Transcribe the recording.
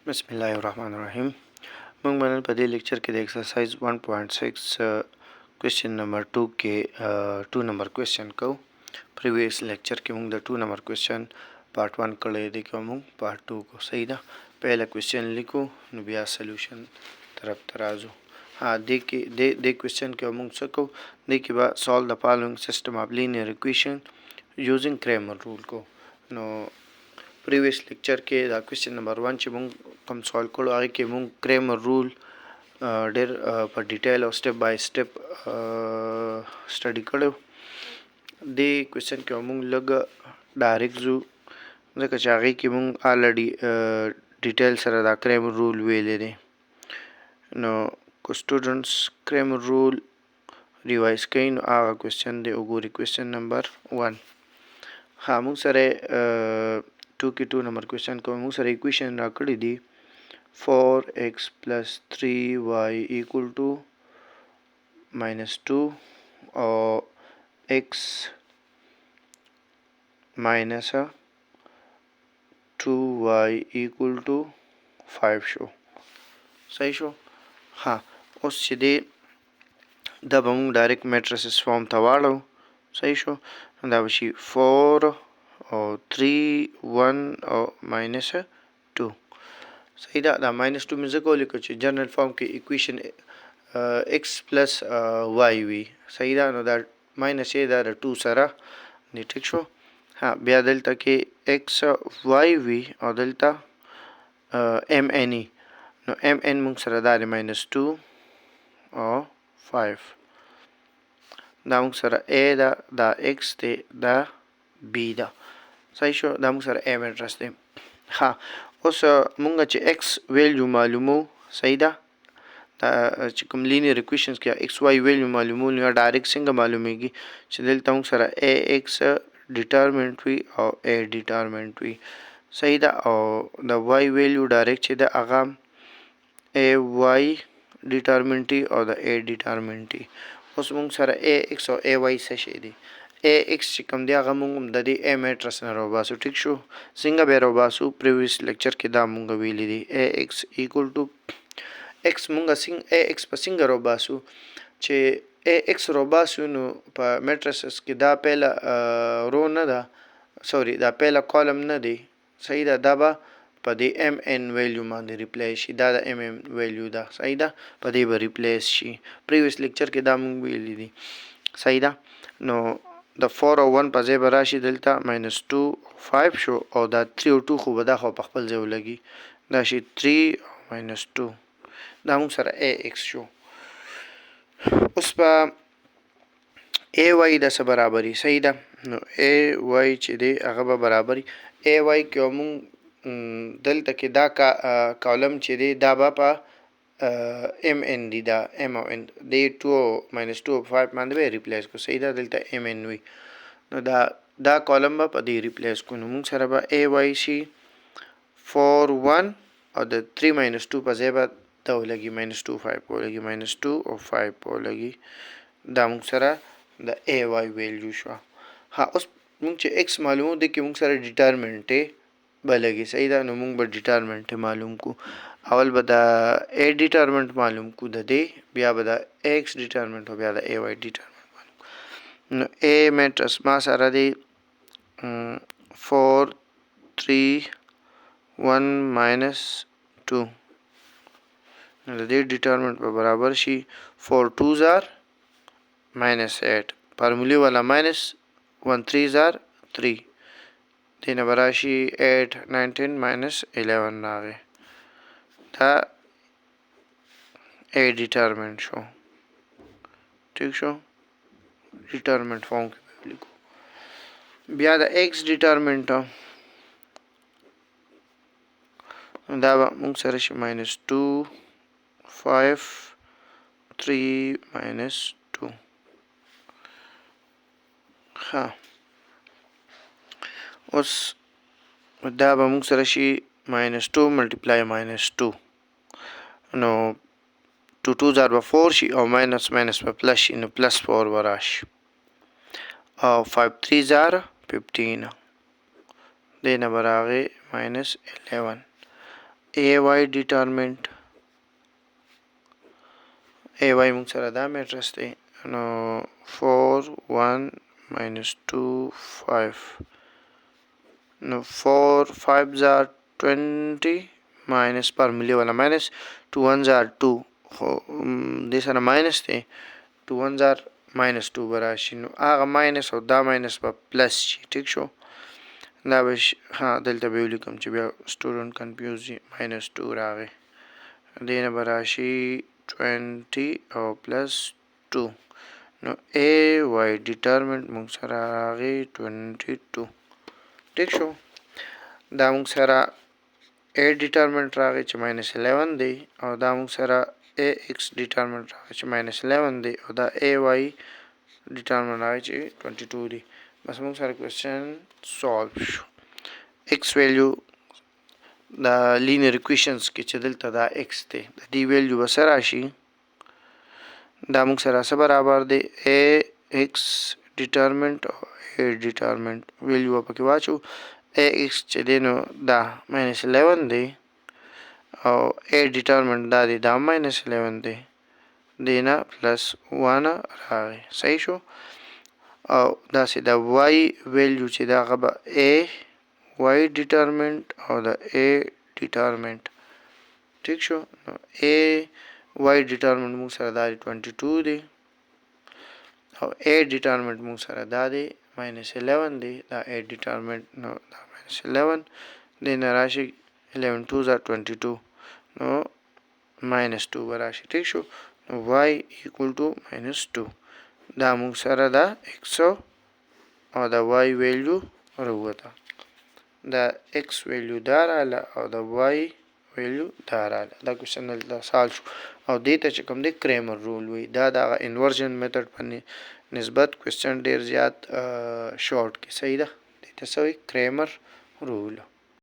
बिस्मिल्लाहिर्रहमानिर्रहीम मोंग बनल पदे लेक्चर के एक्सरसाइज 1.6 क्वेश्चन नंबर 2 के 2 नंबर क्वेश्चन को प्रीवियस लेक्चर के मोंग द 2 नंबर क्वेश्चन पार्ट 1 कले दे के मोंग पार्ट 2 को सही दा पहला क्वेश्चन लिखो न बिया सॉल्यूशन तरफ तराजू हाँ दे क्वेश्चन के मोंग सको दे के बाद solve the following system of linear equation using Cramer rule को नो प्रीवियस लेक्चर के दा क्वेश्चन नंबर 1 चे मोंग कम सॉल्व करो आगे के मोंग क्रेमर रूल डेर पर डिटेल और स्टेप बाय स्टेप स्टडी करो दे क्वेश्चन के मोंग लग डायरेक्ट जो जका चागे के मोंग ऑलरेडी डिटेल सर दा क्रेमर रूल वेले दे नो को स्टूडेंट्स क्रेमर रूल रिवाइज कइन आगा क्वेश्चन दे उगोरी क्वेश्चन नंबर 1 हाँ मोंग सरे 2 की 2 नंबर क्वेश्चन को मोंग सरे इक्वेशन राकड़ी दी 4x plus 3y equal to -2 और x minus 2y equal to 5 शो सही शो हाँ उस सीधे दब हम डायरेक्ट मैट्रिसेस फॉर्म था वालो सही शो दाबशी 4 और 3 1 और -2 सही दा -2 में जको लिखो ची जनरल फॉर्म के इक्वेशन x plus y सही दा नो दा माइनस ए दा 2 सरा नि ठीक शो हाँ बिया डेल्टा के x y और डेल्टा mn नो mn मुंग सरा दा -2 और 5 दा मुंग सरा a दा x दे दा b दा सही शो दा मुंग सरा m एड्रेस दे हाँ उस मुंगा चे x वैल्यू मालूम हो सही दा चिकम लीनियर इक्वेशंस क्या x y वैल्यू मालूम हो या डायरेक्ट सिंग मालूम है कि चलता हूँ सारा a x डिटरमिनेंट हुई और a डिटरमिनेंट हुई सही दा और द y वैल्यू डायरेक्ट चे दा आगाम a y डिटरमिनेंट और द a डिटरमिनेंट उस मुंग सारा a x और a y से शेदी ax चिकम दिया आगा मुंग ददी a मैट्रिक्स न रोबासु ठीक शो सिंगा बे रोबासु प्रीवियस लेक्चर के दा मुंगा वेली दी ax इक्वल टू x मुंगा सिंग ax पर सिंगा रोबासु चे ax रोबासु नो पर मैट्रिक्स के दा पहला रो न दा सॉरी दा पहला कॉलम न दे सही दा दाबा पदे mn वैल्यू मान दे रिप्लेस शी दा mm वैल्यू दा सही दा पदे ब रिप्लेस शी प्रीवियस लेक्चर के दा मुंग वेली दी सही दा नो द 4 और 1 पजे बराशी डेल्टा -2 5 शो और दा 3 और 2 को बदा खो पखपल जेव लगी दा शी 3 -2 दा मुंग सरा ax शो उस पा ay दा से बराबरी सही दा नो ay चे अगबा बराबरी ay क्यों मुंग डेल्टा के दा का कॉलम चे दे दा बापा mn दी दा mon दे 2 -2 और 5 मान दे रिप्लेस को सही दा डेल्टा mn हुई नो दा कॉलम बा पदी रिप्लेस को नुमुंग सरबा ay शी 4 1 और द 3 -2 पजेबा दो लगी -2 5 को लगी -2 और 5 को लगी दा मुंग सरा द ay वैल्यू शो हाँ उस मुंग चे x मालूम दे कि मुंग सरा डिटरमिनेंट है बलगी सही दा नुमुंग ब डिटरमिनेंट है मालूम को अवल बदा a डिटरमिनेंट मालूम को दे बिया बदा x डिटरमिनेंट हो बिया दा ay डिटरमिनेंट a मैट्रिक्स मा सारा दे 4 3 1 -2 दे डिटरमिनेंट पर बराबर शी 4 2s are -8 फार्मूले वाला -1 3s are 3 देना बराशी 8 9 10 -11 आ गए था a डिटरमिनेंट शो ठीक शो डिटरमिनेंट फॉर्म के लिखो बिया द x डिटरमिनेंट दाबा मुंग सरश -2 5 3 -2 हाँ उस दाबा मुंग सरशी -2 मल्टीप्लाई -2 नो 2 2s are 4 शी और माइनस पर प्लस शी नो +4 बराश और 5 3s are 15 देना बरागे -11 ay determinant ay موږ سره دا میټرس دی نو 4 1 2 5 نو 4 5 are 20 minus فارمولې والا minus 2 1s are 2 خو دې سره minus دی 2 1s are minus 2 به راشي نو هغه minus او دا minus به plus شي ټیک شو دا به ها دلته به ولیکم چې بیا student confuse minus 2 راغی دې نه به راشي 20 او plus 2 نو ay determinant موږ سره راغی 22 ټیک شو دا موږ سره a determinant راغی چې minus 11 دی او دا موږ سره ax determinant راغی چې minus 11 دی او دا ay determinant راغی چې 22 دی بس موږ سره question solve شو x value دا linear equations کې چې دلته دا x دی د دې value به سره راشي دا موږ سره څه برابر دی ax determinant او a determinant value په کې واچو ax چې دی نو دا minus 11 دی او a determinant دا دی دا minus 11 دی دینا plus 1 راغی صحیح شو او دا سي دا y value چې دا غبا a y determinant او دا a determinant ٹھیک شو نو a y determinant موږ سره دا 22 دی او a determinant موږ سره دا دی minus 11 دی دا a determinant نو دا minus 11 دین راشي 11 2s are 22 نو minus 2 راشي ٹھیک شو نو y equal to minus 2 دا موږ سره دا x او دا y value وروته دا x value دا رااله او دا y value دا رااله دا کوېشن دلته سال شو او دې ته چې کوم دی کریمر رول وي دا د انورژن میتھډ په نسبت کوېشن ډیر زیات شارټ کې صحیح ده دې ته څه وایي کریمر رول